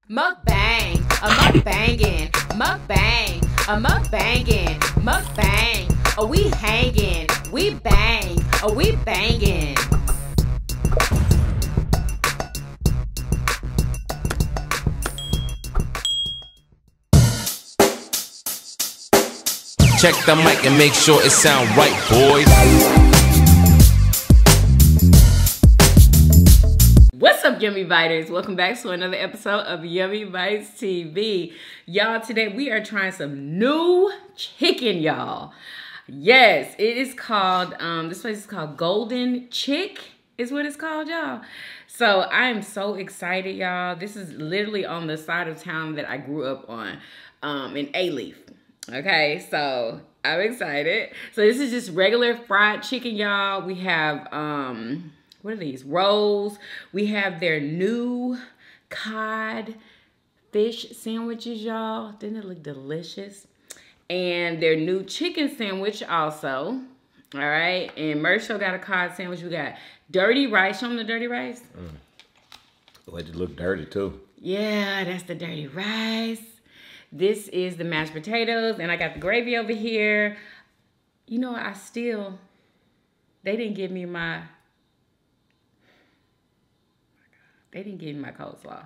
Mukbang, a mukbangin', mukbang, a mukbangin', mukbang. Oh, we hangin', we bang, oh, we bangin'. Check the mic and make sure it sound right, boys. What's up, Yummy Biters? Welcome back to another episode of Yummybitestv. Y'all, today we are trying some new chicken, y'all. Yes, it is called, this place is called Golden Chick, is what it's called, y'all. So I am so excited, y'all. This is literally on the side of town that I grew up on, in A-Leaf. Okay, so I'm excited. So this is just regular fried chicken, y'all. We have, what are these? Rolls. We have their new cod fish sandwiches, y'all. Didn't it look delicious? And their new chicken sandwich also. All right. And Mersho got a cod sandwich. We got dirty rice. Show them the dirty rice. Oh, it look dirty too. Yeah, that's the dirty rice. This is the mashed potatoes. And I got the gravy over here. You know, they didn't give me my coleslaw.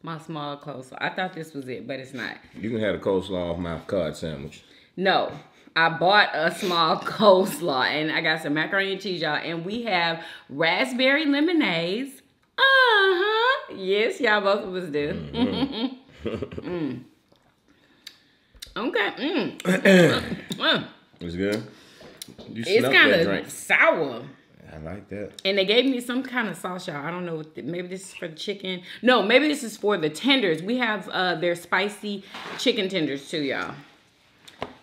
My small coleslaw. I thought this was it, but it's not. You can have a coleslaw off my cod sandwich. No. I bought a small coleslaw, and I got some macaroni and cheese, y'all. And we have raspberry lemonades. Uh-huh. Yes, y'all, both of us do. Okay. It's good? It's kind of sour. I like that. And they gave me some kind of sauce, y'all. I don't know. Maybe this is for the chicken. No, maybe this is for the tenders. We have their spicy chicken tenders too, y'all.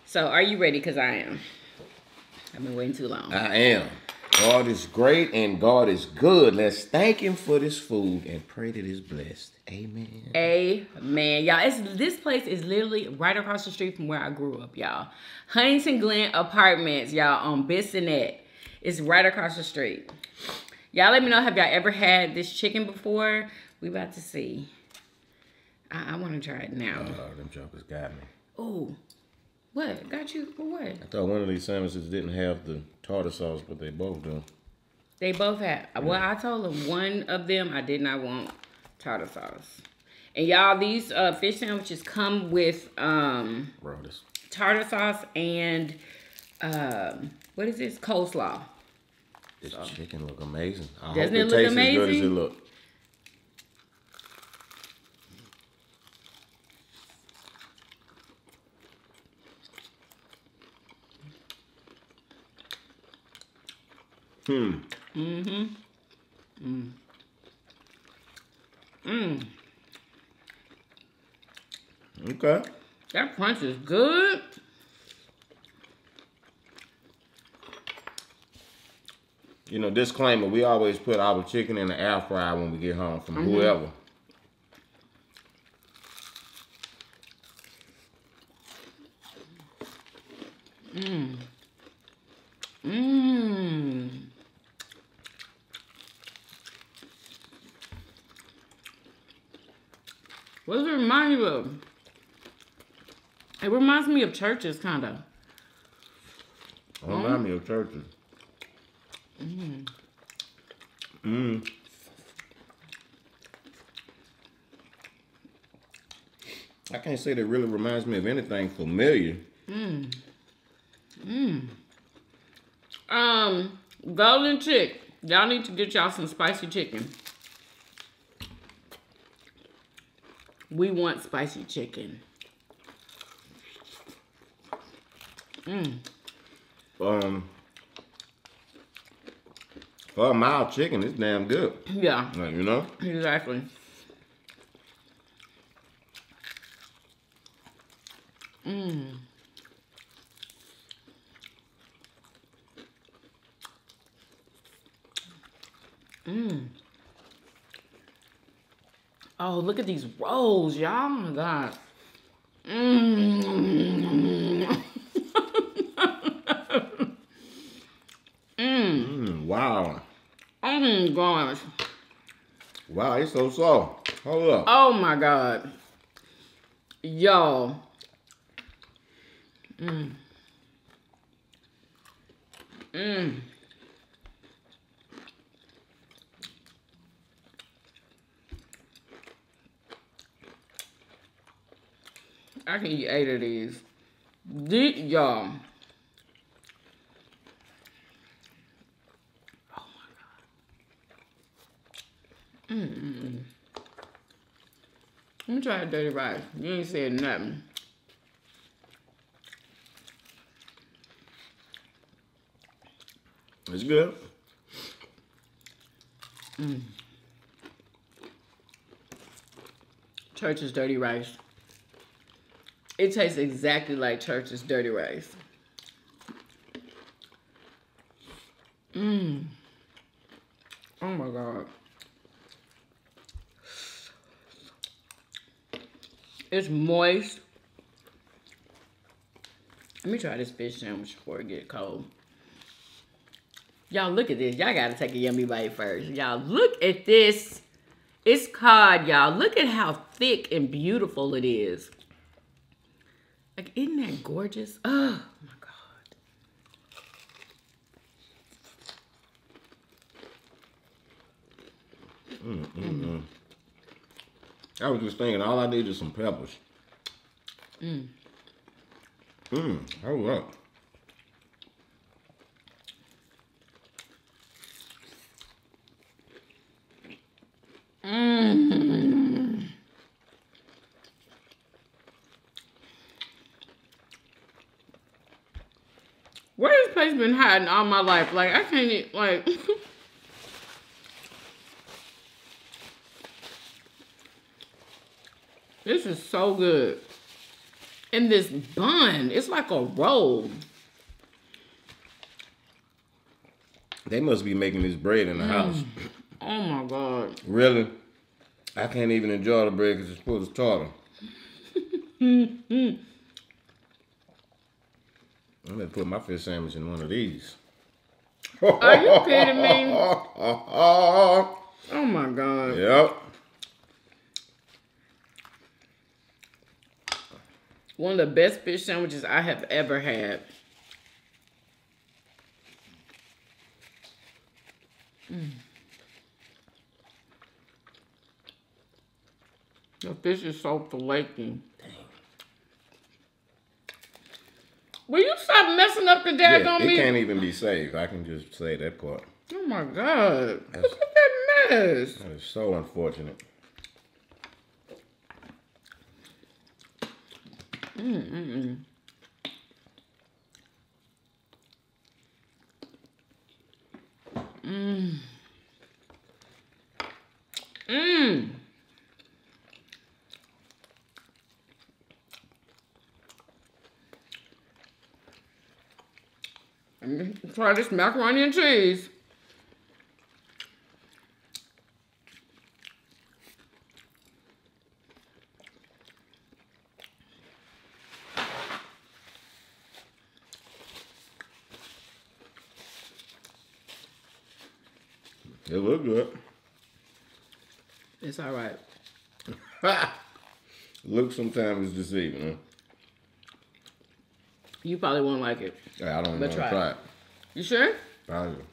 So are you ready? Because I am. I've been waiting too long. I am. God is great and God is good. Let's thank him for this food and pray that it's blessed. Amen. Amen. Y'all, this place is literally right across the street from where I grew up, y'all. Huntington Glen Apartments, y'all, on Bissonnette. It's right across the street. Y'all let me know, have y'all ever had this chicken before? We about to see. I want to try it now. Oh, them jokers got me. Oh, what? Got you for what? I thought one of these sandwiches didn't have the tartar sauce, but they both do. They both have. Well, I told them one of them I did not want tartar sauce. And y'all, these fish sandwiches come with tartar sauce and what is this? Coleslaw. This chicken look amazing. Doesn't it look amazing? As good as it look. Okay. That crunch is good. You know, disclaimer, we always put our chicken in the air fryer when we get home from whoever. What does it remind you of? It reminds me of churches, kind of. Remind me of churches. I can't say that really reminds me of anything familiar. Golden Chick. Y'all need to get y'all some spicy chicken. We want spicy chicken. For a mild chicken, it's damn good. Yeah. Like, you know? Exactly. Oh, look at these rolls, y'all. Oh my God. Wow. Oh my gosh. Wow, it's so soft. Hold up. Oh my God. Y'all. Mmm. Mmm. I can eat 8 of these. Y'all. Oh my God. Mmm. Let me try that dirty rice. You ain't said nothing. It's good. Mm. Church's dirty rice. It tastes exactly like Church's dirty rice. Mmm. Oh my God. It's moist. Let me try this fish sandwich before it gets cold. Y'all look at this. Y'all gotta take a yummy bite first. Y'all look at this. It's cod, y'all. Look at how thick and beautiful it is. Like, isn't that gorgeous? Oh my God. I was just thinking, all I need is some peppers. Hold up. Where this place been hiding all my life? Like, I can't eat, like... This is so good. And this bun, it's like a roll. They must be making this bread in the house. Oh my God. Really? I can't even enjoy the bread because it's full of tartar. I'm gonna put my fish sandwich in one of these. Are you kidding me? Oh my God. Yep. One of the best fish sandwiches I have ever had. The fish is so flaky. Will you stop messing up the daggone It meat? can't even be saved. I can just say that part. Oh my God. Look at that mess. That is so unfortunate. Mmm. Let me try this macaroni and cheese. It look good. It's all right. Look sometimes is deceiving, huh? You probably won't like it. Yeah, I don't But know. try Try it. it. You sure? I do.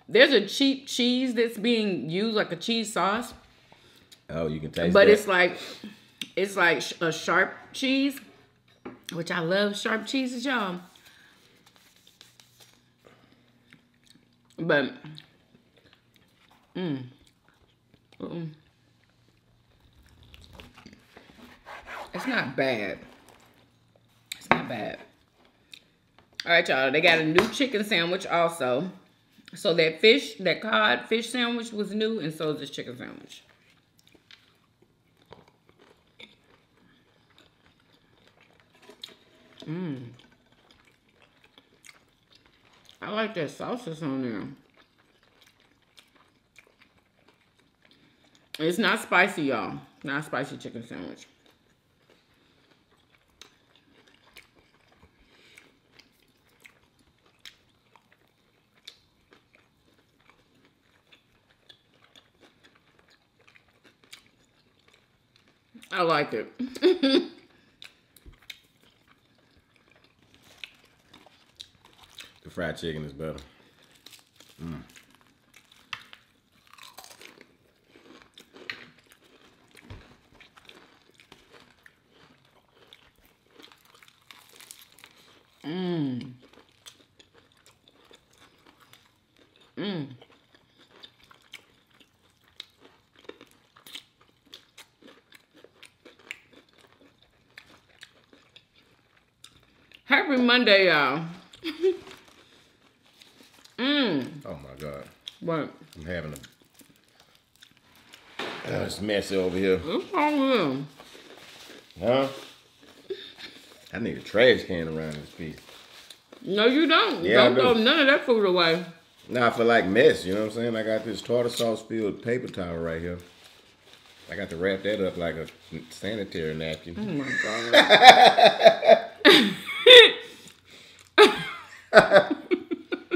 There's a cheap cheese that's being used, like a cheese sauce. Oh, you can taste But that? it's like a sharp cheese, which I love sharp cheeses, y'all. But, it's not bad. It's not bad. All right, y'all. They got a new chicken sandwich also. So that cod fish sandwich was new, and so is this chicken sandwich. I like that sausage on there. It's not spicy, y'all. Not a spicy chicken sandwich. I like it. The fried chicken is better. Happy Monday, y'all. Oh my God. What? I'm having a... it's messy over here. What's wrong with him? Huh? I need a trash can around this piece. No, you don't. Yeah, Don't throw none of that food away. Now I feel like mess, you know what I'm saying? I got this tartar sauce filled paper towel right here. I got to wrap that up like a sanitary napkin. Oh my God.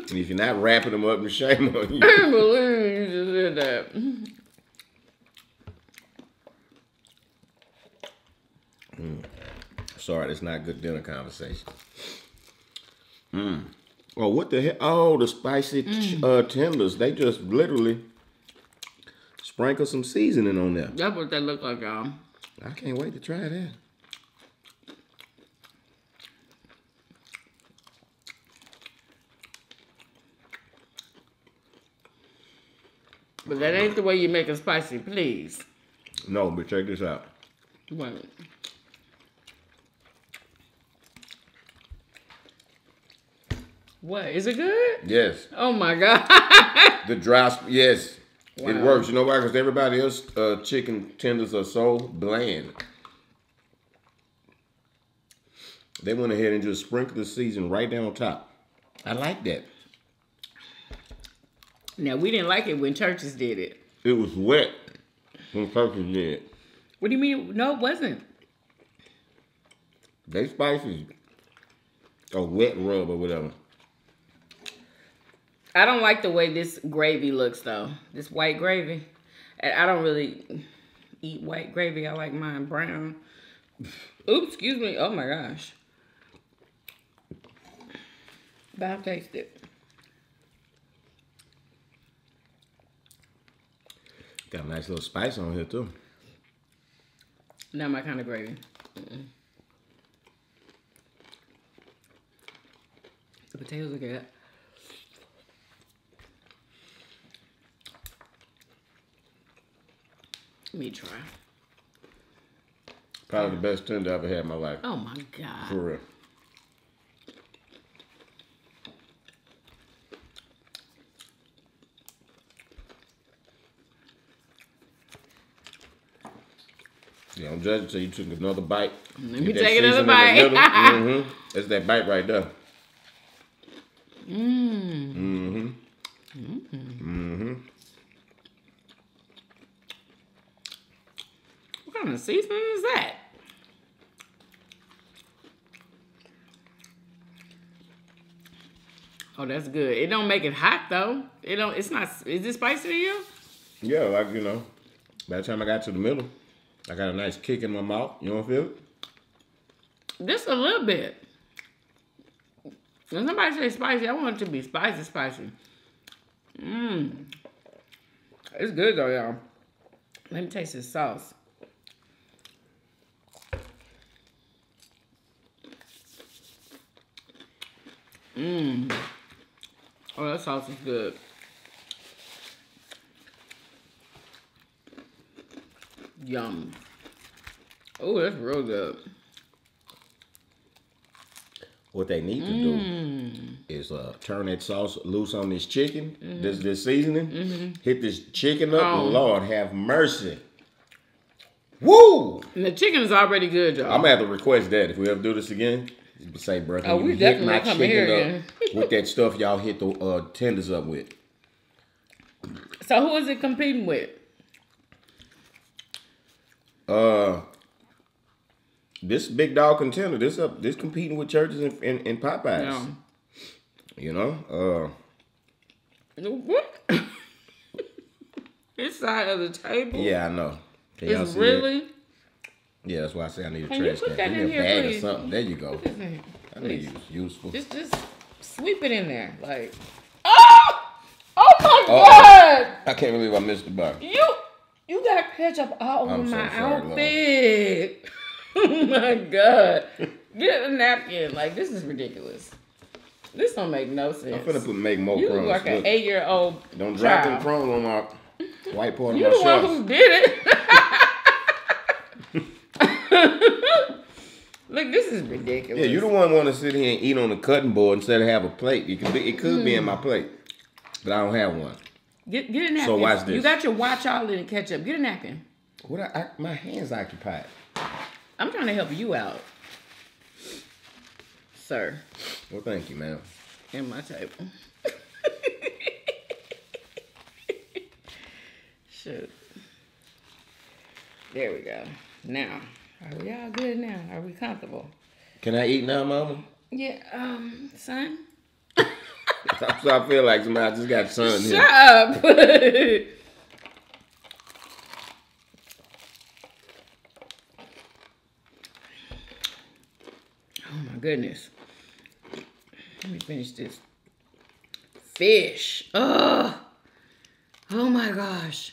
And if you're not wrapping them up, then shame on you. I can't believe you just said that. Sorry, that's not good dinner conversation. Oh, what the hell? Oh, the spicy tenders. They just literally sprinkle some seasoning on there. That's what they look like, y'all. I can't wait to try that. But that ain't the way you make it spicy, please. No, but check this out. Wait. What? Is it good? Yes. Oh my God. The dry, yes. Wow. It works. You know why? Because everybody else chicken tenders are so bland. They went ahead and just sprinkled the seasoning right down on top. I like that. Now, we didn't like it when Churches did it. It was wet when Turkey did it. What do you mean? No, it wasn't. They spices a wet rub or whatever. I don't like the way this gravy looks, though. This white gravy. And I don't really eat white gravy. I like mine brown. Oops, excuse me. Oh, my gosh. But I'll taste it. Got a nice little spice on here, too. Not my kind of gravy. The potatoes are good. Let me try. Probably the best tender I ever had in my life. Oh my God. For real. Yeah, I'm judging till you took another bite. Let me take another bite. That's that bite right there. What kind of seasoning is that? Oh, that's good. It don't make it hot though. It don't. It's not. Is it spicy to you? Yeah, like, you know, by the time I got to the middle, I got a nice kick in my mouth. You don't feel it? Just a little bit. When somebody say spicy, I want it to be spicy, spicy. It's good though, y'all. Let me taste this sauce. Oh, that sauce is good. Yum. Oh, that's real good. What they need to do is turn that sauce loose on this chicken, this seasoning, hit this chicken up, and Lord have mercy. Woo! And the chicken is already good, y'all. I'm gonna have to request that if we ever do this again. Say, bro, can we you hit my definitely come here chicken again. up with that stuff y'all hit the tenders up with? So who is it competing with? This big dog contender. This competing with Churches and Popeyes. No. You know, What? This side of the table? yeah, I know. Can y'all It's see really? Yeah, that's why I say I need a Can you trash put can. that Give in me a here, bag please? or something. There you go. Put this in here, I need please. it's useful. Just sweep it in there, like. Oh! Oh my Uh-oh. God! I can't believe I missed the bar. You got ketchup all over I'm so my sorry, outfit. Oh my God! Get a napkin. Like, this is ridiculous. This don't make no sense. I'm finna make more You crumbs. look like an 8-year-old. Don't drop them child. crumbs on my white part of You my the one shorts. who did it. Look, this is ridiculous. Yeah, you the one want to sit here and eat on the cutting board instead of have a plate. It could be in my plate, but I don't have one. Get a napkin. So watch this. You got your watch all in the ketchup. Get a napkin. My hands occupied. I'm trying to help you out, sir. Well, thank you, ma'am. And my table. Shoot. There we go. Now, are we all good now? Are we comfortable? Can I eat now, mama? Yeah, son. So I feel like somebody just got sun here. Shut up. Oh my goodness. Let me finish this. Fish. Oh my gosh.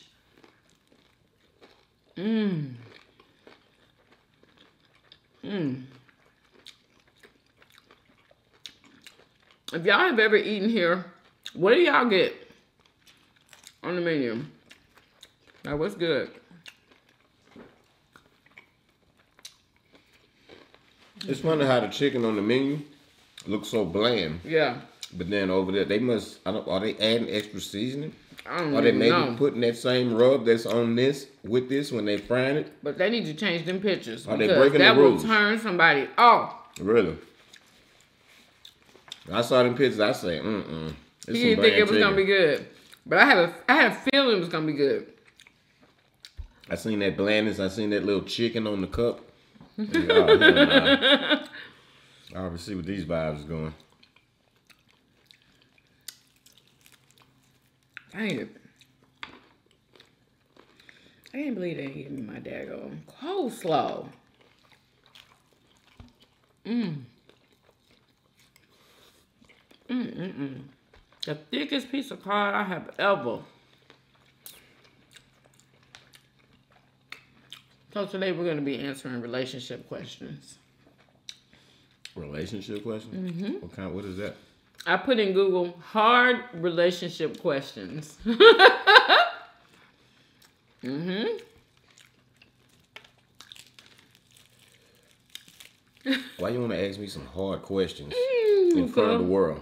If y'all have ever eaten here, what do y'all get on the menu? Now, what's good? It's funny how the chicken on the menu looks so bland. Yeah. But then over there, are they adding extra seasoning? I don't Are they even maybe know. putting that same rub that's on this with this when they frying it? But they need to change them pictures. Are they because breaking the that will rules? turn somebody off. Really? I saw them pictures. I say, It's You didn't think it was gonna be good, but I had a feeling it was gonna be good. I seen that blandness. I seen that little chicken on the cup. Oh, hell nah. I already see what these vibes is going. I can't believe they gave me my daggone coleslaw. The thickest piece of cod I have ever. So today we're going to be answering relationship questions. Relationship question? Mm-hmm. What is that? I put in Google hard relationship questions. Why you want to ask me some hard questions in front of the world?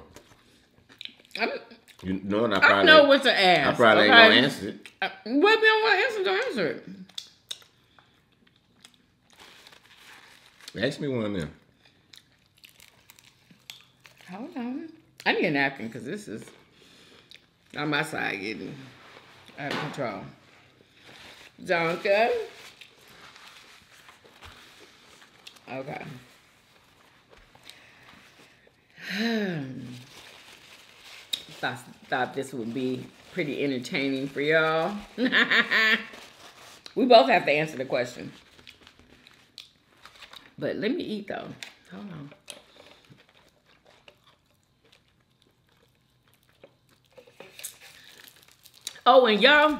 You knowing I know what to ask. I probably ain't gonna answer it. Well, if you don't want to answer, don't answer it. Ask me one of them. Hold on. I need a napkin because this is on my side getting out of control. Zonka. Okay. Thought this would be pretty entertaining for y'all. We both have to answer the question. But let me eat though. Hold on. Oh, and y'all,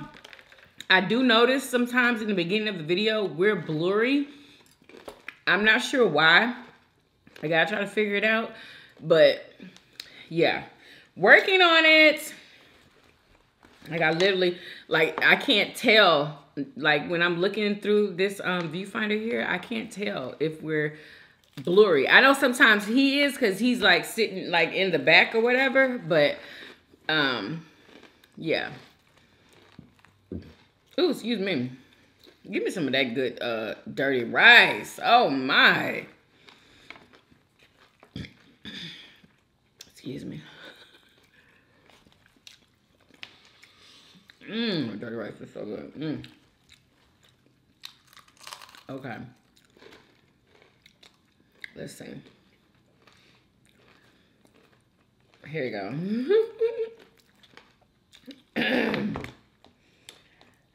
I do notice sometimes in the beginning of the video, we're blurry. I'm not sure why. I gotta try to figure it out. But, yeah. Working on it. Like, I literally, like, I can't tell. Like, when I'm looking through this viewfinder here, I can't tell if we're blurry. I know sometimes he is because he's, like, sitting, like, in the back or whatever. But, yeah. Ooh, excuse me. Give me some of that good dirty rice. Oh my. Excuse me. Dirty rice is so good. Okay. Let's see. Here you go.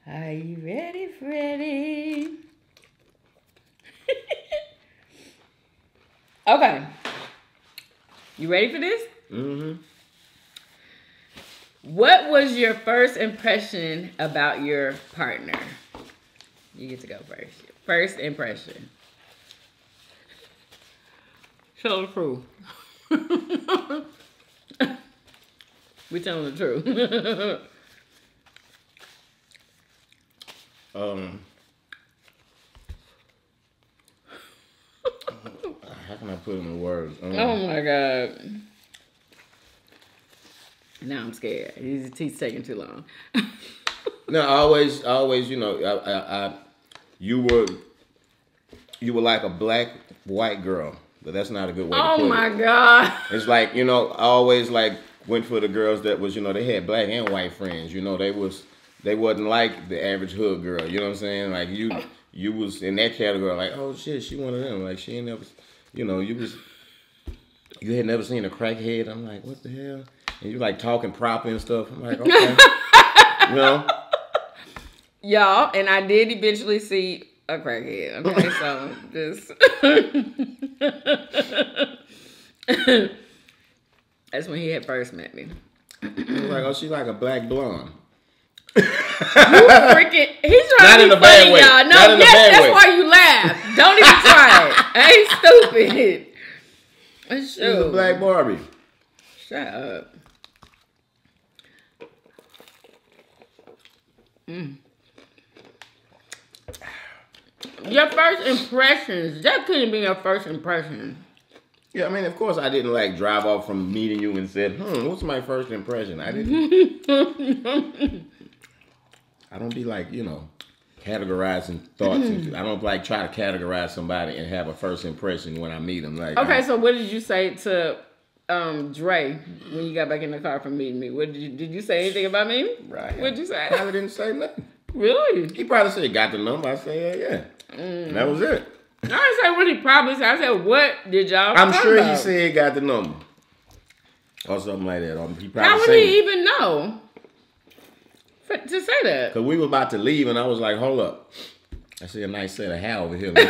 Are you ready, Freddy? Okay. You ready for this? Mm-hmm. What was your first impression about your partner? You get to go first. First impression. Show the proof. We telling the truth. How can I put it in words? Oh my God. Now I'm scared. He's taking too long. No, always, you know, you were like a black white girl, but that's not a good way to put it. Oh my God. It's like, you know, I always like went for the girls that was, you know, they had black and white friends. You know, they wasn't like the average hood girl. You know what I'm saying? Like you was in that category. Like, oh shit, she one of them. Like she ain't never, you know, you had never seen a crackhead. I'm like, what the hell? And you like talking proper and stuff. I'm like, okay, you know. Y'all, and I did eventually see a crackhead. Okay, so this. That's when he had first met me. Like, oh, she's like a black blonde. You freaking, he's trying Not to in be a bad funny, way. y'all. No, Not in a yes, bad that's way. why you laugh. Don't even try it. I ain't stupid. She's a black Barbie. Shut up. Your first impressions. That couldn't be your first impression. Yeah, I mean, of course, I didn't like drive off from meeting you and said, what's my first impression? I didn't. I don't be like, you know, categorizing thoughts. I don't like try to categorize somebody and have a first impression when I meet them. Like, Okay, so what did you say to Dre when you got back in the car from meeting me? What did you say anything about me? Right. What'd you say? Probably didn't say nothing. Really? He probably said, got the number. I said, yeah. And that was it. I didn't say what he probably said. I said, what did y'all I'm talk sure about? he said got the number. Or something like that. Or he probably How would said he even know to say that? Because we were about to leave and I was like, hold up. I see a nice set of hair over here. Let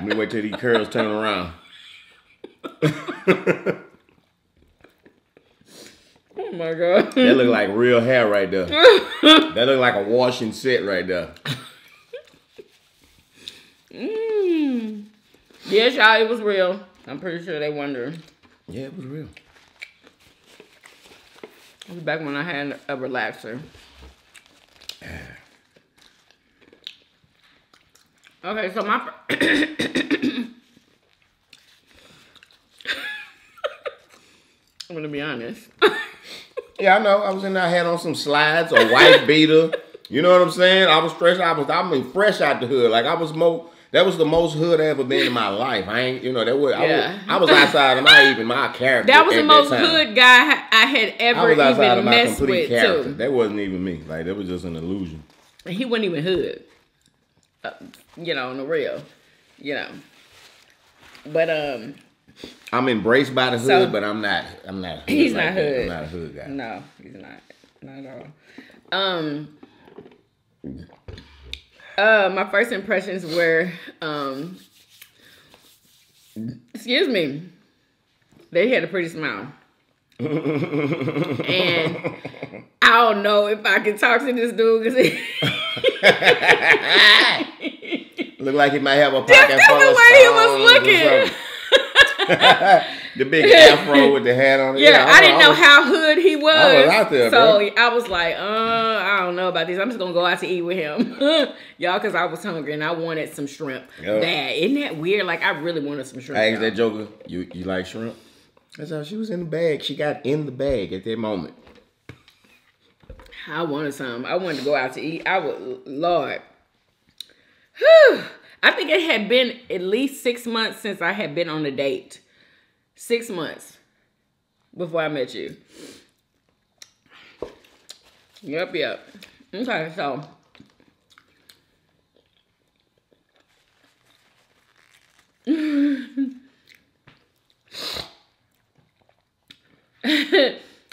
me wait till these curls turn around. Oh my God. That look like real hair right there. That look like a washing set right there. Yes, y'all, it was real. I'm pretty sure they wondering. Yeah, it was real. It was back when I had a relaxer. Okay, so my... I'm going to be honest. Yeah, I know. I was in there, I had on some slides, a white beater. You know what I'm saying? I was fresh. I mean, fresh out the hood. Like, that was the most hood I ever been in my life. I ain't, you know, I was outside of my character. That was the most time. hood guy I had ever even even messed with, character. too. That wasn't even me. Like, that was just an illusion. He wasn't even hood. You know, on the real. You know. But, I'm embraced by the hood, but I'm not hood. He's like not that. hood. I'm not a hood guy. No, he's not. Not at all. My first impressions were, excuse me, they had a pretty smile. And I don't know if I can talk to this dude because Look like he might have a pocket full of the way he was looking. The big afro with the hat on it. Yeah, I didn't know how hood he was. I was out there, so bro. I was like, I don't know about this. I'm just gonna go out to eat with him, y'all, because I was hungry and I wanted some shrimp. Yep. Bad, isn't that weird? Like I really wanted some shrimp. I asked that joker, you like shrimp? That's how she was in the bag. She got in the bag at that moment. I wanted some. I wanted to go out to eat. Lord. Whew. I think it had been at least 6 months since I had been on a date. 6 months before I met you. Yep. Okay, so.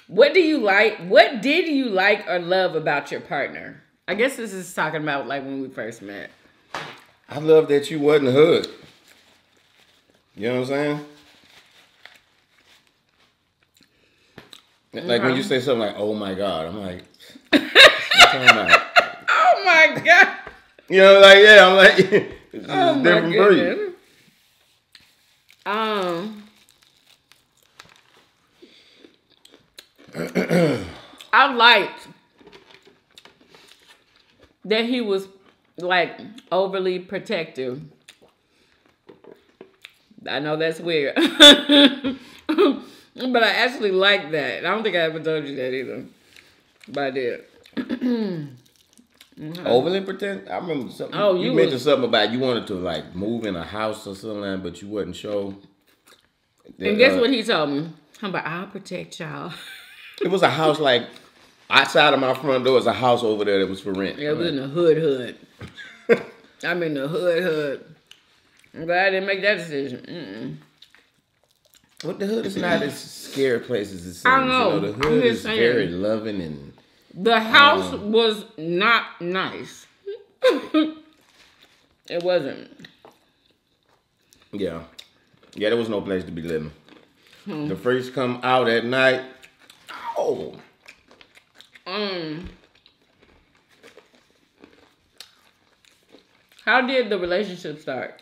What did you like or love about your partner? I guess this is talking about like when we first met. I love that you wasn't hood. You know what I'm saying? Like when you say something like, "Oh my God," I'm like, what you talking about? Oh my God. You know, like yeah, I'm like, it's Oh a my different goodness. breed. I liked that he was like overly protective. I know that's weird. But I actually like that. I don't think I ever told you that either. But I did. Overly protective? I remember something. Oh, you mentioned something about you wanted to like move in a house or something, but you wasn't sure. And guess what he told me? I'm like, I'll protect y'all. It was a house like outside of my front door was a house over there that was for rent. Yeah, it was in the hood. I'm in the hood. I'm glad I didn't make that decision. What the hood is not as scary place as it seems. I know. You know, the hood is very loving and. The house was not nice. It wasn't. Yeah, there was no place to be living. The freaks come out at night. Oh. How did the relationship start?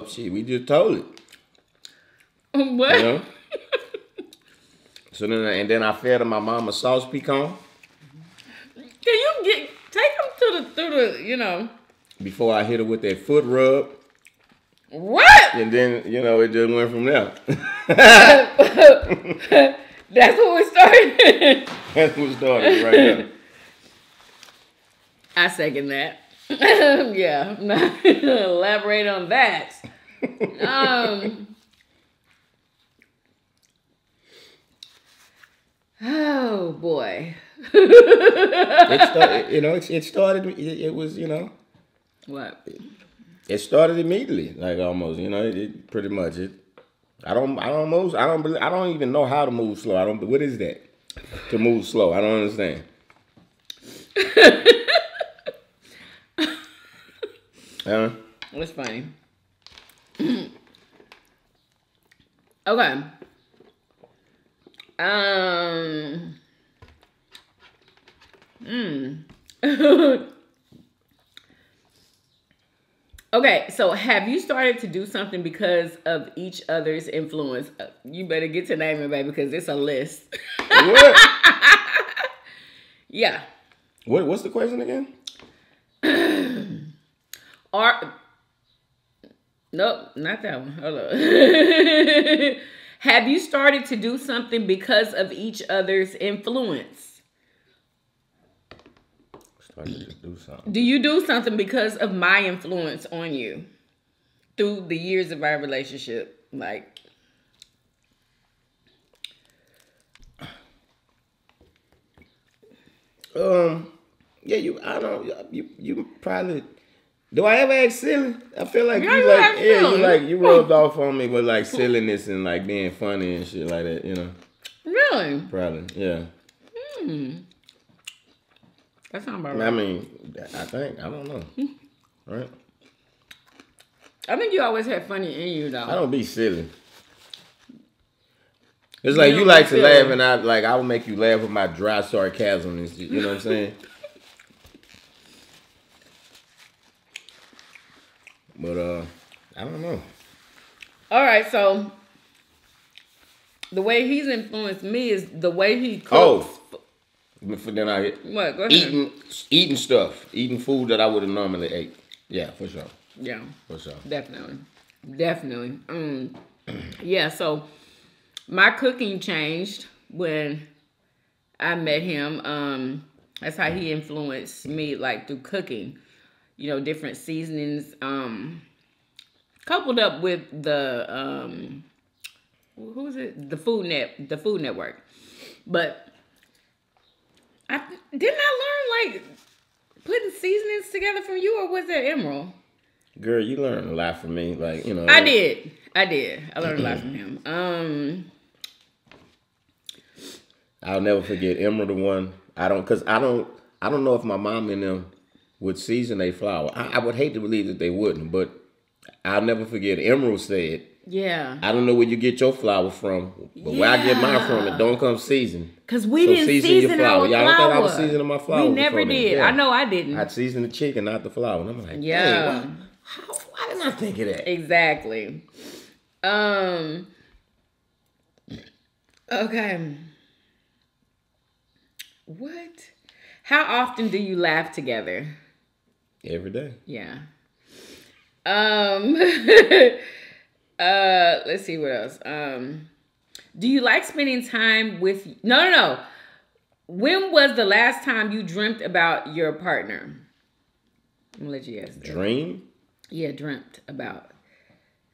Shit, we just told it. What? You know? So then I fed him my mama sauce pecan. Can you take him through the, you know? Before I hit her with that foot rub. What? And then, you know, it just went from there. That's what we started. That's what started right there. I second that. Yeah. Elaborate on that. Oh boy. It started, it was, you know. What? It started immediately, like almost, you know, it pretty much it. I don't even know how to move slow. What is that? To move slow. I don't understand. It's funny. Okay. Okay, so have you started to do something because of each other's influence? You better get to naming, baby, because it's a list. What? Yeah. What's the question again? Nope, not that one. Hold on. Have you started to do something because of each other's influence? Started to do something. Do you do something because of my influence on you through the years of our relationship? Like, yeah, you probably. Do I ever act silly? I feel like you rubbed off on me with like silliness and like being funny and shit like that, you know. Really? Probably, yeah. That sounds about right. I mean, I don't know. Right? I think you always had funny in you, though. I don't be silly. It's like you like to laugh, and I will make you laugh with my dry sarcasm and shit. You know what I'm saying? But I don't know. All right, so the way he's influenced me is the way he cooks. Oh, then I What? Go ahead. eating stuff, eating food that I would have normally ate. Yeah, for sure. Yeah, for sure. Definitely. Yeah. So my cooking changed when I met him. That's how he influenced me, like through cooking. You know, different seasonings, coupled up with the who is it? The Food Network. But didn't I learn like putting seasonings together from you, or was that Emerald? Girl, you learned a lot from me, like you know. I did. I learned a lot from him. I'll never forget Emerald, the one. I don't know if my mom and them would season a flower. I would hate to believe that they wouldn't, but I'll never forget. Emerald said, yeah. I don't know where you get your flower from, but where I get mine from, it don't come seasoned. Because we didn't season our flower. Y'all don't think I was seasoning my flower? We never did. Yeah. I know I didn't. I'd season the chicken, not the flour. And I'm like, yeah. Hey, why didn't I think of that? Exactly. Okay. What? How often do you laugh together? Every day. Yeah. Let's see what else. Do you like spending time with... No. When was the last time you dreamt about your partner? I'm gonna let you guess. Dream? Yeah, dreamt about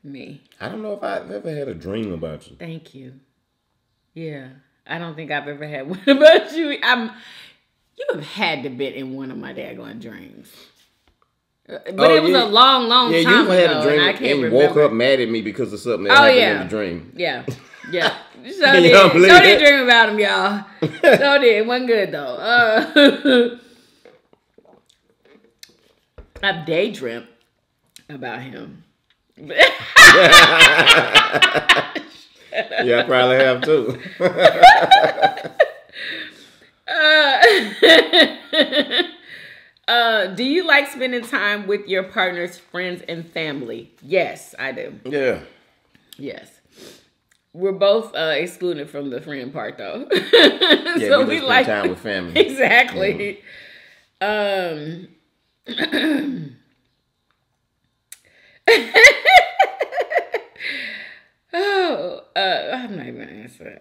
me. I don't know if I've ever had a dream about you. Thank you. Yeah. I don't think I've ever had one about you. You have had to be in one of my daggone dreams. But it was a long time ago. Yeah, you had a dream and I can't remember. Woke up mad at me because of something that happened in the dream. Yeah. So did dream about him, y'all. So did. It wasn't good, though. I've daydreamt about him. Yeah, I probably have, too. Do you like spending time with your partner's friends and family? Yes, I do. Yeah. Yes. We're both excluded from the friend part, though. Yeah, so we like time with family. Exactly. Yeah. I'm not even gonna answer.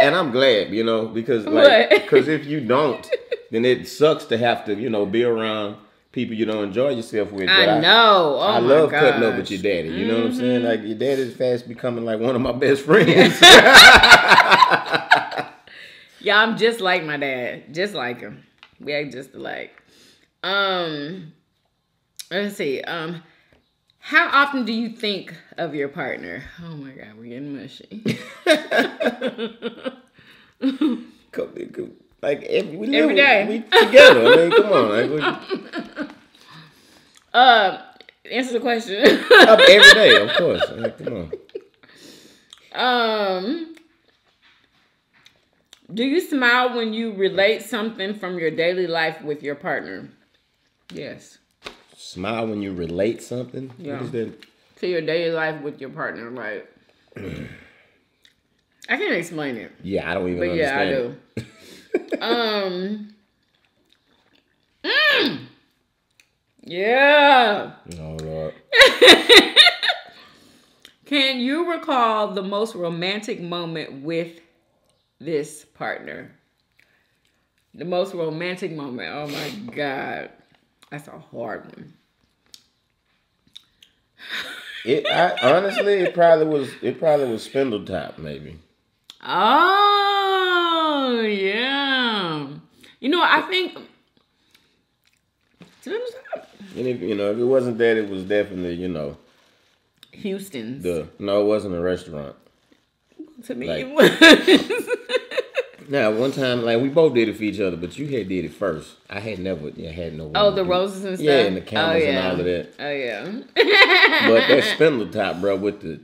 And I'm glad, because if you don't, then it sucks to have to, be around people you don't enjoy yourself with. I know. I love cutting up with your daddy. You know what I'm saying? Like, your daddy's fast becoming like one of my best friends. Yeah, I'm just like my dad. Just like him. We act just alike. Let's see. How often do you think of your partner? Oh my God, we're getting mushy. Like every day. We together. I mean, come on. Answer the question. Every day, of course. Like, come on. Do you smile when you relate something from your daily life with your partner? Yes. Smile when you relate something? Yeah. What is that? To your daily life with your partner, like. I can't explain it. Yeah, I don't even understand. Yeah, I do. Yeah. Oh, Lord. Can you recall the most romantic moment with this partner? The most romantic moment. Oh my God. That's a hard one. Honestly, it probably was Spindletop, maybe. Oh, yeah. I think and if it wasn't that, it was definitely, Houston's. No, it wasn't a restaurant. To me, like, it was. Now, one time, like, we both did it for each other, but you had did it first. I had never, had no. Oh, the roses and stuff. Yeah, and the candles and all of that. Oh yeah. But that Spindletop, bro, with the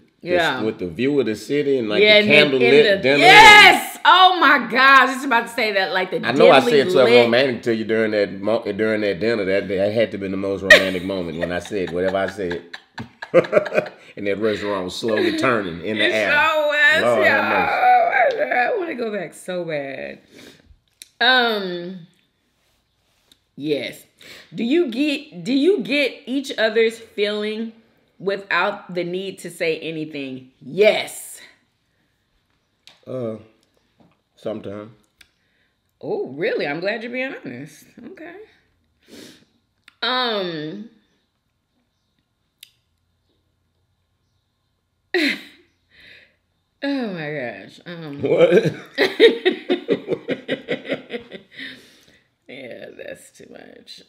view of the city and like the candle lit dinner. Yes. Oh my gosh, I was just about to say that, like the. I know I said something romantic to you during that dinner that day. That had to have been the most romantic moment when I said whatever I said. And that restaurant was slowly turning in the air. So was, Lord have mercy. I want to go back so bad. Yes. Do you get each other's feeling without the need to say anything? Yes. Sometimes. Oh, really? I'm glad you're being honest. Okay. Oh my gosh. What? Yeah, that's too much.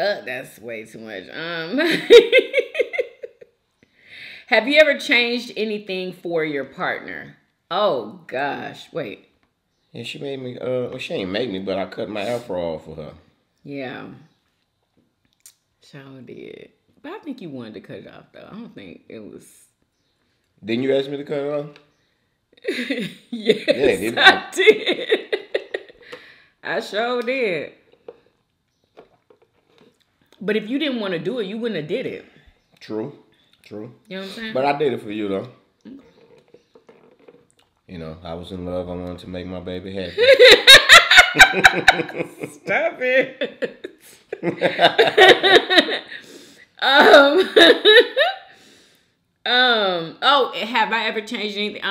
That's way too much. Have you ever changed anything for your partner? Oh gosh, wait. And she made me. Well, she ain't make me, but I cut my afro off for her. Yeah, Sean did. But I think you wanted to cut it off though. I don't think it was. Didn't you ask me to cut it off? Yes, yeah, I did. I sure did. But if you didn't want to do it, you wouldn't have did it. True. You know what I'm saying? But I did it for you, though. You know, I was in love. I wanted to make my baby happy. Stop it. Oh, have I ever changed anything?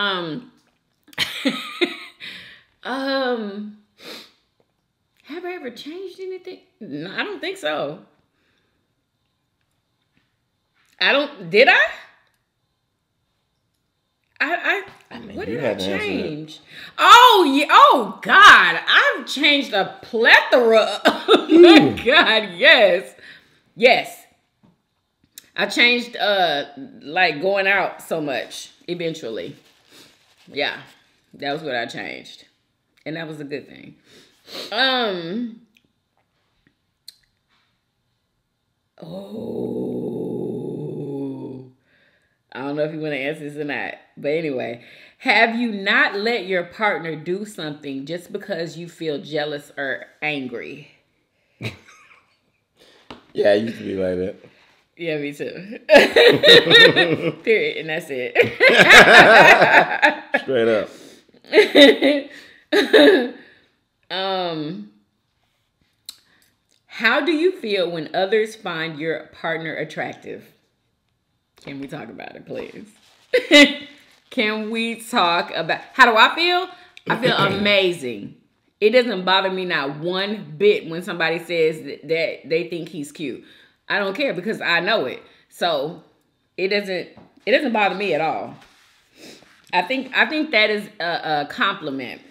Have I ever changed anything? No, I don't think so. Did I? I mean, what did I change? Oh, yeah. Oh, God. I've changed a plethora. Oh, my God. Yes. Yes. I changed, like, going out so much eventually. Yeah. That was what I changed. And that was a good thing. Oh, I don't know if you want to answer this or not, but anyway, have you not let your partner do something just because you feel jealous or angry? Yeah, I used to be like that. Yeah, me too. Period, and that's it. Straight up. How do you feel when others find your partner attractive? Can we talk about it, please? Can we talk about... How do I feel? I feel amazing. It doesn't bother me not one bit when somebody says that they think he's cute. I don't care because I know it. So it doesn't bother me at all. I think that is a compliment.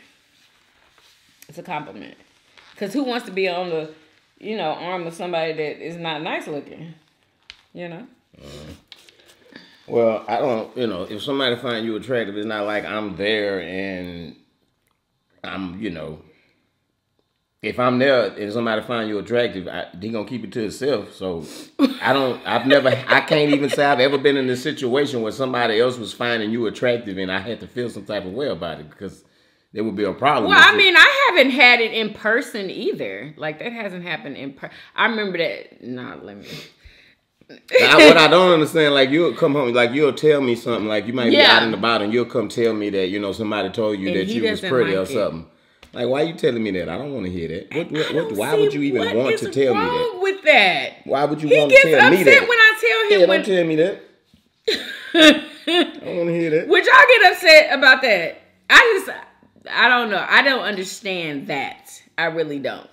It's a compliment. Because who wants to be on the, arm of somebody that is not nice looking? Well, I don't, if somebody find you attractive, it's not like I'm there and I'm, if I'm there and somebody find you attractive, they gonna keep it to itself. So I can't even say I've ever been in a situation where somebody else was finding you attractive and I had to feel some type of way about it because there would be a problem. Well, I mean, I haven't had it in person either. Like, that hasn't happened in person. I remember that. What I don't understand, like, you'll come home, like, you'll tell me something, like, you might be out and about and you'll come tell me that, somebody told you that you was pretty or something. Like, why are you telling me that? I don't want to hear that. Why would you even want to tell me that? What's wrong with that? Why would you want to tell me that? He gets upset when I tell him. Yeah, don't tell me that. I don't want to hear that. Would y'all get upset about that? I don't know. I don't understand that. I really don't.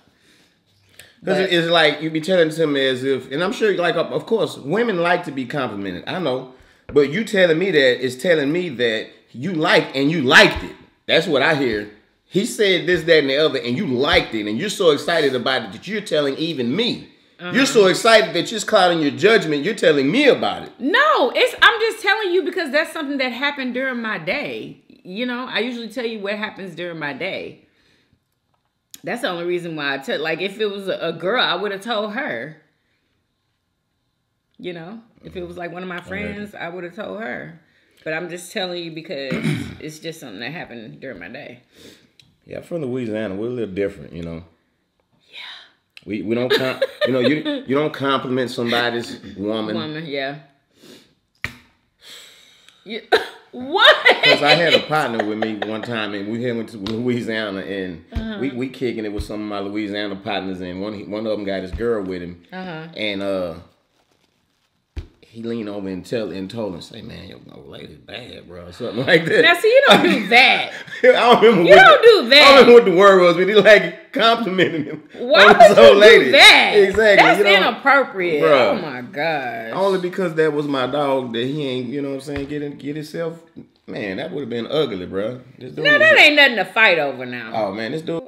Because it's like you be telling to me as if, and I'm sure, like, of course, women like to be complimented. I know. But you telling me that is telling me that you liked and you liked it. That's what I hear. He said this, that, and the other, and you liked it, and you're so excited about it that you're telling even me. You're so excited that you're clouding your judgment. You're telling me about it. No, I'm just telling you because that's something that happened during my day. I usually tell you what happens during my day. That's the only reason why I tell. Like, if it was a girl, I would have told her. If it was like one of my friends, I would have told her. But I'm just telling you because it's just something that happened during my day. Yeah, from Louisiana, we're a little different, Yeah. We don't you don't compliment somebody's woman. Yeah. What? Because I had a partner with me one time, and we went to Louisiana, and we kicking it with some of my Louisiana partners, and one of them got his girl with him, and he leaned over and told him, say, man, your old lady's bad, bro, or something like that. Now, see, you don't do that. I don't remember you don't do that. I don't remember what the word was, but he like complimenting him. Why would you do that? Exactly. That's inappropriate. Bro, oh my gosh. Only because that was my dog that he ain't, you know what I'm saying, get himself. Man, that would have been ugly, bro. No, that ain't nothing to fight over now. Oh man, this dude.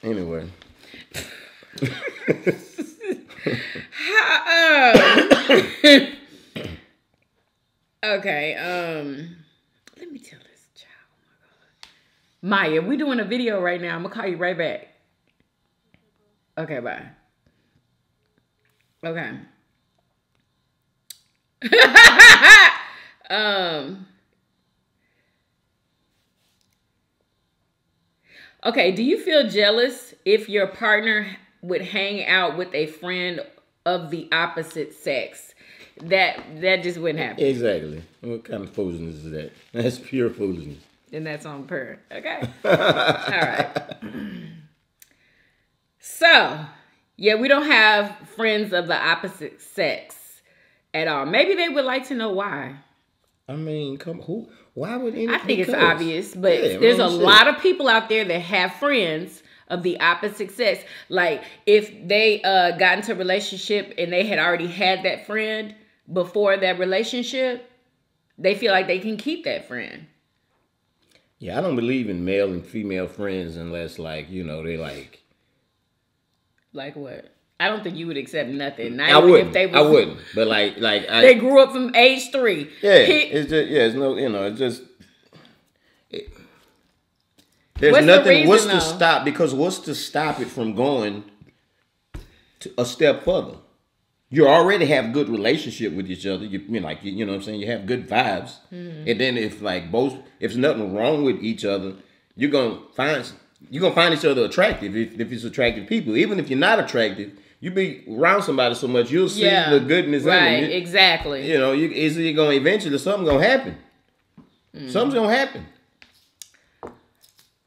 Anyway. Okay. Let me tell this child. Oh my God. Maya, we doing a video right now. I'm gonna call you right back. Okay, bye. Okay. Okay, do you feel jealous if your partner would hang out with a friend of the opposite sex? That just wouldn't happen. Exactly. What kind of foolishness is that? That's pure foolishness. And that's on purr. Okay. All right. So, yeah, we don't have friends of the opposite sex at all. Maybe they would like to know why. I mean, why would anyone? I think it's obvious, but there's a lot of people out there that have friends of the opposite sex. Like, if they got into a relationship and they had already had that friend before that relationship, they feel like they can keep that friend. Yeah, I don't believe in male and female friends unless, like, you know, they like. Like what? I don't think you would accept nothing. Not I wouldn't. If they I wouldn't. But they grew up from age 3. Yeah, it's just it's no, you know, it's just. There's nothing. What's to stop? Because what's to stop it from going to a step further? You already have good relationship with each other. You know what I'm saying? You have good vibes. Mm-hmm. And then if there's nothing wrong with each other, you're gonna find each other attractive if it's attractive people. Even if you're not attractive, you be around somebody so much, you'll see the goodness in them. Right, exactly. You know, you're gonna eventually something's gonna happen. Mm-hmm. Something's gonna happen.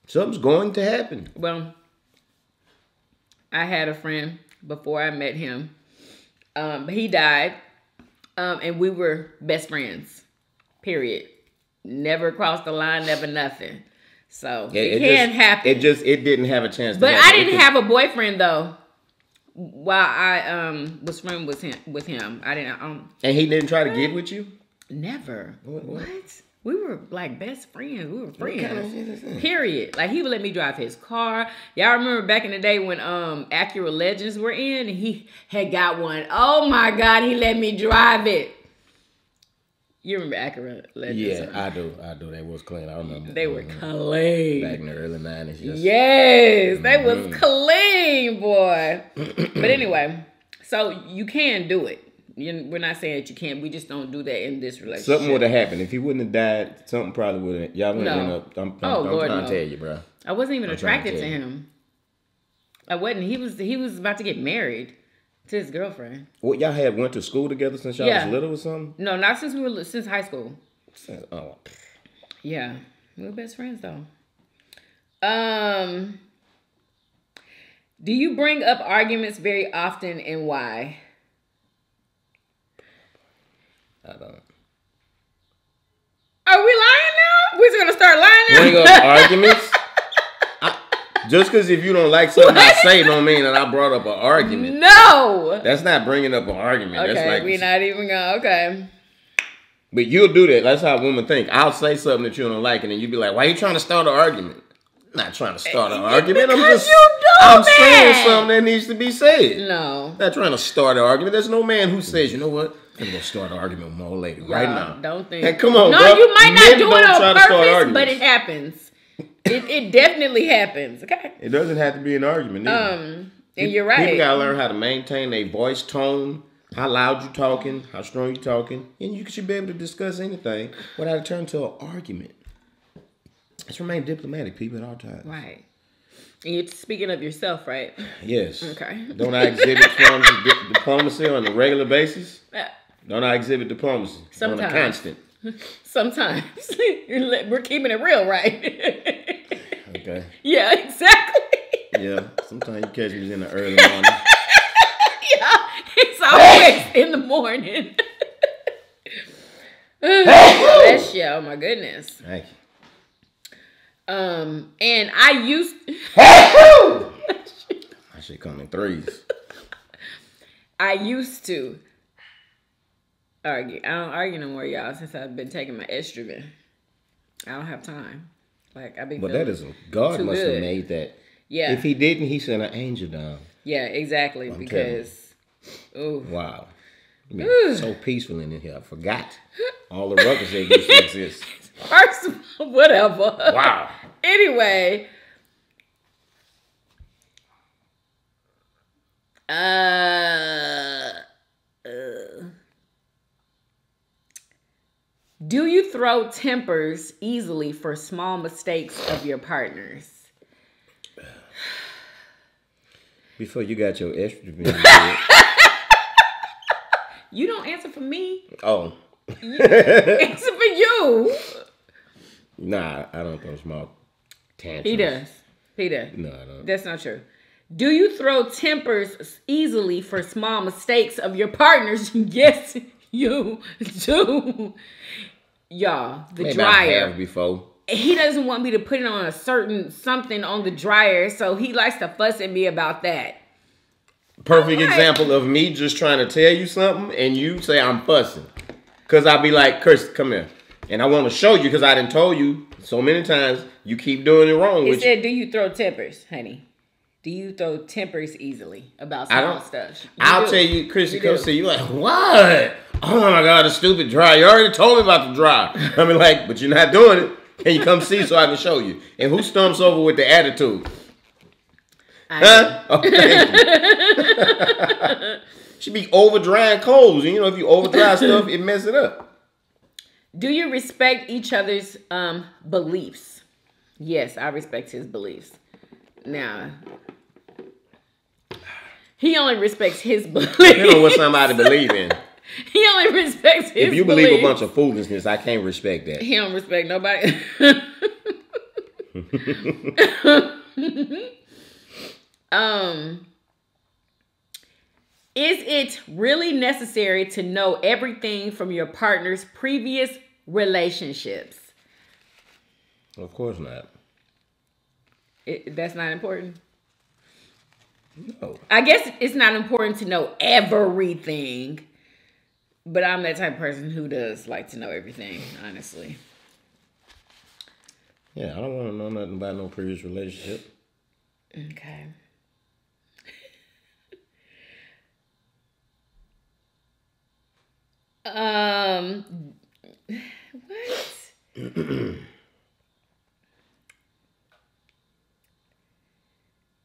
Something's going to happen. Well, I had a friend before I met him. He died, and we were best friends, period. Never crossed the line, never nothing. So it can happen. It didn't have a chance to happen. But I didn't have a boyfriend, though, while I was friends with him. I didn't. And he didn't try to get with you? Never. What? We were like best friends. We were friends. What kind of shit is that? Period. Like, he would let me drive his car. Y'all remember back in the day when Acura Legends were in, and he had got one. Oh my God, he let me drive it. You remember Acura Legends? Yeah, I do. They was clean. I remember. They were clean. Back in the early 90s. Yes, they was clean, boy. But anyway, so you can do it. We're not saying that you can't. We just don't do that in this relationship. Something would have happened. If he wouldn't have died, something probably would have. Y'all wouldn't end up. I'm trying to tell you, bro. I wasn't even attracted to him. I wasn't. He was about to get married to his girlfriend. What, y'all went to school together since y'all was little or something? No, not since high school. Oh. Yeah. We were best friends though. Do you bring up arguments very often, and why? I don't. Are we lying now? We're just gonna start lying now? Bring up arguments? Just because if you don't like something I say don't mean that I brought up an argument. No! That's not bringing up an argument. Okay, that's like, we're not even gonna, okay. But you'll do that. That's how women think. I'll say something that you don't like, and then you'll be like, why are you trying to start an argument? I'm not trying to start an argument. I'm saying something that needs to be said. No. I'm not trying to start an argument. There's no man who says, you know what? I'm going to start an argument with my old lady right now. Don't think. Hey, come on, no, bro. You might not do it on purpose, but it happens. It definitely happens, okay? It doesn't have to be an argument either. And you're right. People got to learn how to maintain their voice tone, how loud you talking, how strong you talking, and you should be able to discuss anything without it turning to an argument. Let's remain diplomatic, people, at all times. Right. And you're speaking of yourself, right? Yes. Okay. Don't I exhibit diplomacy on a regular basis? Don't I exhibit diplomacy on a constant? Sometimes. We're keeping it real, right? Okay. Yeah, exactly. Yeah. Sometimes you catch me in the early morning. Yeah. It's always in the morning. Bless you. Oh, my goodness. Thank you. And I used I should come in threes. I used to argue. I don't argue no more, y'all, since I've been taking my estrogen. I don't have time. Like, I be But that is God must have made that. Yeah. If he didn't, he sent an angel down. Yeah, exactly. Because wow. Man, so peaceful in here. I forgot all the ruckus that used to exist. First of all, whatever. Wow. Anyway. Do you throw tempers easily for small mistakes of your partners? Before you got your estrogen. You don't answer for me. Oh. Answer for you. Nah, I don't throw small tantrums. He does. He does. No, I don't. That's not true. Do you throw tempers easily for small mistakes of your partners? Yes, you do. Y'all, the Maybe dryer. I have before. He doesn't want me to put it on a certain something on the dryer, so he likes to fuss at me about that. Perfect example of me just trying to tell you something and you say I'm fussing. Because I'll be like, Chris, come here. And I want to show you because I done told you so many times you keep doing it wrong. It said, do you throw tempers, honey? Do you throw tempers easily about small stuff? I'll tell you, Chris, you come see you like, what? Oh my God, the stupid dry. You already told me about the dry. I mean, like, but you're not doing it. And you come see so I can show you. And who stumps over with the attitude? Huh? Oh, thank you. Should be over drying clothes. And you know, if you over dry stuff, it messes it up. Do you respect each other's beliefs? Yes, I respect his beliefs. Now, he only respects his beliefs. You know what somebody believe in. He only respects his If you believe a bunch of foolishness, I can't respect that. He don't respect nobody. Is it really necessary to know everything from your partner's previous relationships? Of course not. That's not important? No. I guess it's not important to know everything. But I'm that type of person who does like to know everything, honestly. Yeah, I don't want to know nothing about no previous relationship. Okay. What?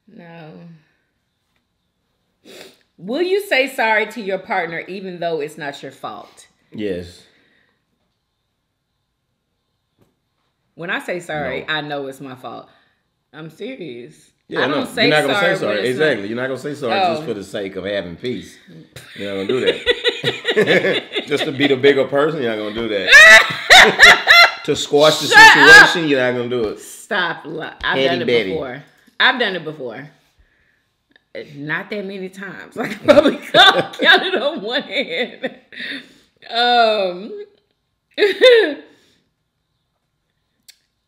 No. Will you say sorry to your partner even though it's not your fault? Yes. When I say sorry, I know it's my fault. I'm serious. Yeah, I don't say you're not gonna sorry say sorry. Exactly. Not... You're not gonna say sorry just for the sake of having peace. You're not gonna do that. Just to be the bigger person, you're not gonna do that. To squash the situation, you're not gonna do it. Stop. I've done it before. I've done it before. Not that many times. I can probably count it on one hand.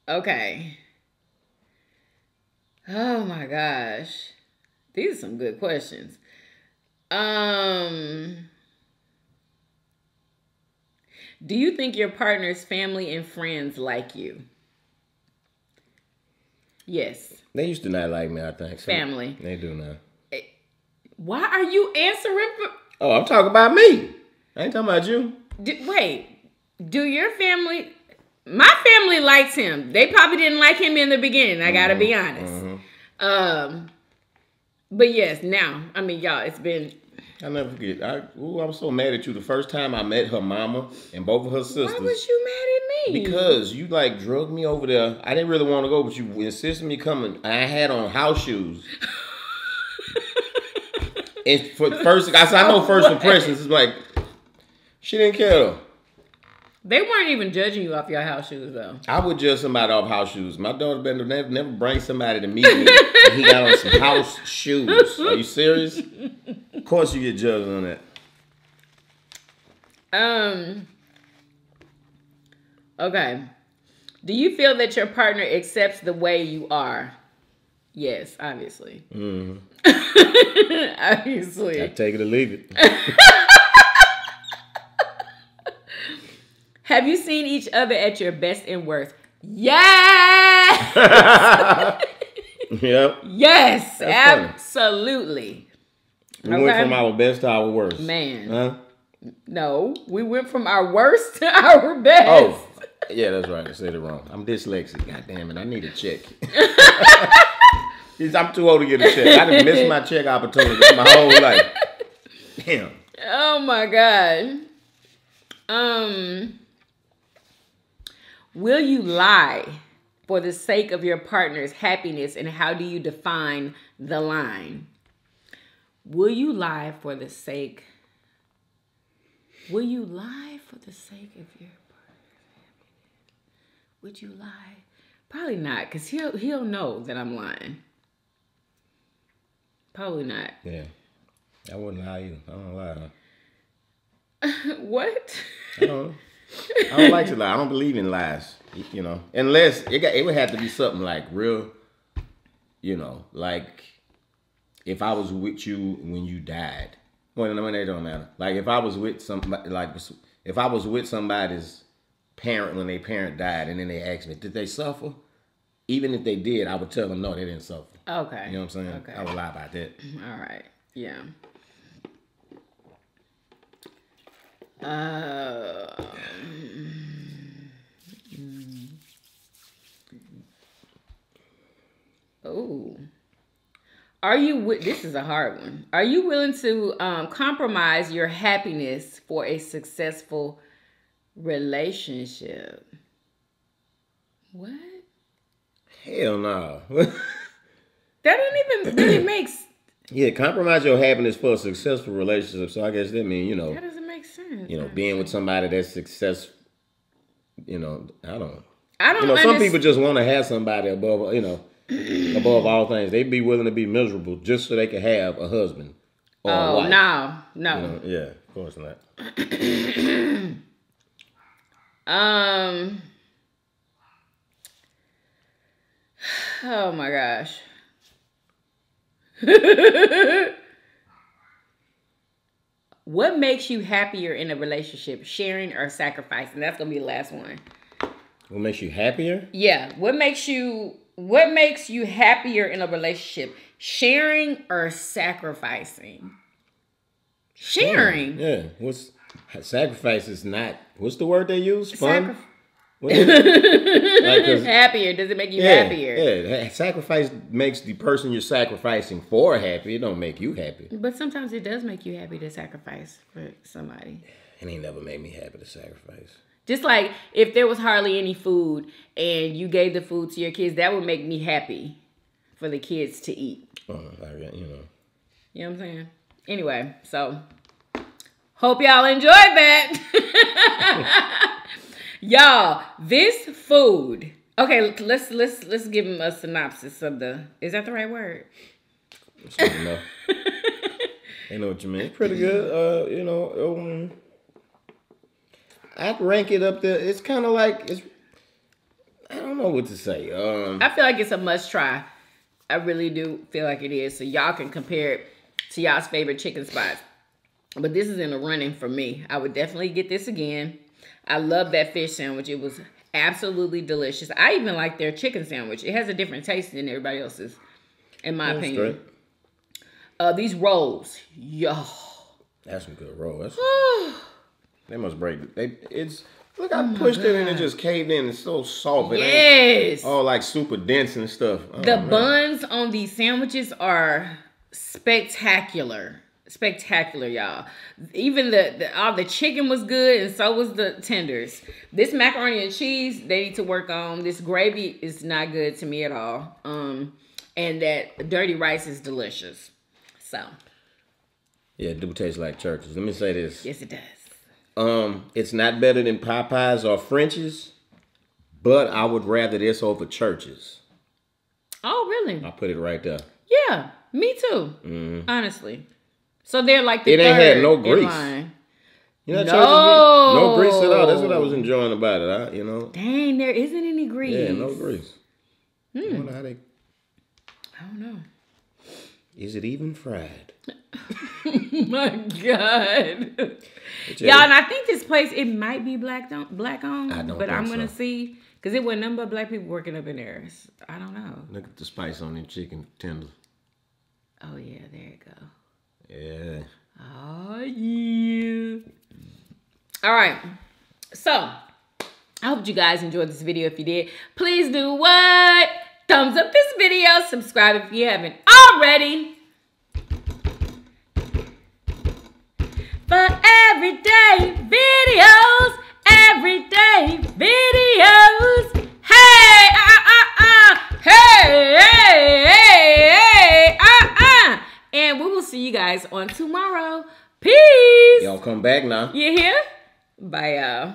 Okay. Oh my gosh. These are some good questions. Do you think your partner's family and friends like you? Yes. They used to not like me, I think. Family. They do now. Why are you answering for... Oh, I'm talking about me. I ain't talking about you. Wait. Do your family... My family likes him. They probably didn't like him in the beginning. I gotta be honest. But yes, now, I mean, y'all, it's been... I'll never forget. I was so mad at you the first time I met her mama and both of her sisters. Why was you mad at me? Because you like drugged me over there. I didn't really want to go, but you insisted me coming. I had on house shoes. And for first, I know first impressions. It's like she didn't care though. They weren't even judging you off your house shoes though. I would judge somebody off house shoes. My daughter better never bring somebody to meet me and he got on some house shoes. Are you serious? Of course you get judged on that. Okay. Do you feel that your partner accepts the way you are? Yes, obviously. Obviously. I take it or leave it. Have you seen each other at your best and worst? Yes! Yep. Yes, that's absolutely. Funny. We went from our best to our worst. Man. Huh? No, we went from our worst to our best. Oh, yeah, that's right. I said it wrong. I'm dyslexic. God damn it, I need a check. I'm too old to get a check. I done missed my check opportunity my whole life. Damn. Oh my God. Will you lie for the sake of your partner's happiness, and how do you define the line? Will you lie for the sake? Will you lie for the sake of your partner's happiness? Would you lie? Probably not, because he'll know that I'm lying. Probably not. Yeah. I wouldn't lie either. I don't lie. What? I don't like to lie. I don't believe in lies. You know, unless it would have to be something like real. You know, like if I was with you when you died. Well, no, it don't matter. Like if I was with somebody, like if I was with somebody's parent when their parent died, and then they asked me, did they suffer? Even if they did, I would tell them no, they didn't suffer. Okay. You know what I'm saying? Okay. I would lie about that. All right. Yeah. Oh. This is a hard one. Are you willing to compromise your happiness for a successful relationship? What? Hell no. That doesn't even really make sense. Yeah, compromise your happiness for a successful relationship. So I guess that means, That doesn't make sense. Being with somebody that's successful. I don't. Some some people just want to have somebody above, above all things. They'd be willing to be miserable just so they could have a husband or a wife. No. Yeah, of course not. Oh my gosh. What makes you happier in a relationship? Sharing or sacrificing? That's gonna be the last one. What makes you happier? Yeah. What makes you happier in a relationship? Sharing or sacrificing? Sharing. Yeah. Sacrifice is not, what's the word they use? Fun? Happier. Does it make you happier? Yeah. Sacrifice makes the person you're sacrificing for happy. It don't make you happy. But sometimes it does make you happy to sacrifice for somebody. It ain't never made me happy to sacrifice. Just like if there was hardly any food and you gave the food to your kids, that would make me happy for the kids to eat. You know. You know what I'm saying? Anyway, so hope y'all enjoyed that. Y'all, this food. Okay, let's give them a synopsis of the. Is that the right word? I know what you mean. It's pretty good. I'd rank it up there. It's kind of like I don't know what to say. I feel like it's a must try. I really do feel like it is. So y'all can compare it to y'all's favorite chicken spots. But this is in the running for me. I would definitely get this again. I love that fish sandwich. It was absolutely delicious. I even like their chicken sandwich. It has a different taste than everybody else's, in my opinion. These rolls, yo. That's some good rolls. They must break it. Look, I pushed it and it just caved in. It's so soft. Yes. All like super dense and stuff. The buns on these sandwiches are spectacular. Spectacular, y'all. Even all the chicken was good, and so was the tenders. This macaroni and cheese, they need to work on. This gravy is not good to me at all. And that dirty rice is delicious. So. Yeah, it do taste like churches. Let me say this. Yes, it does. It's not better than Popeyes or French's, but I would rather this over Church's. Oh, really? I'll put it right there. Yeah, me too. Honestly. So they're like the it ain't had no grease. Line. No grease at all. That's what I was enjoying about it. Dang, there isn't any grease. Yeah, no grease. I wonder how I don't know. Is it even fried? Oh my God. Y'all, and I think this place, it might be black owned, but I'm going to see, because it wasn't nothing but black people working up in there. I don't know. Look at the spice on them chicken tenders. Oh, yeah, there you go. Yeah. Oh, yeah. All right. So, I hope you guys enjoyed this video. If you did, please do what? Thumbs up this video. Subscribe if you haven't already. For everyday videos. Everyday videos. Hey, hey, and we will see you guys on tomorrow. Peace. Y'all come back now. You hear? Bye, y'all.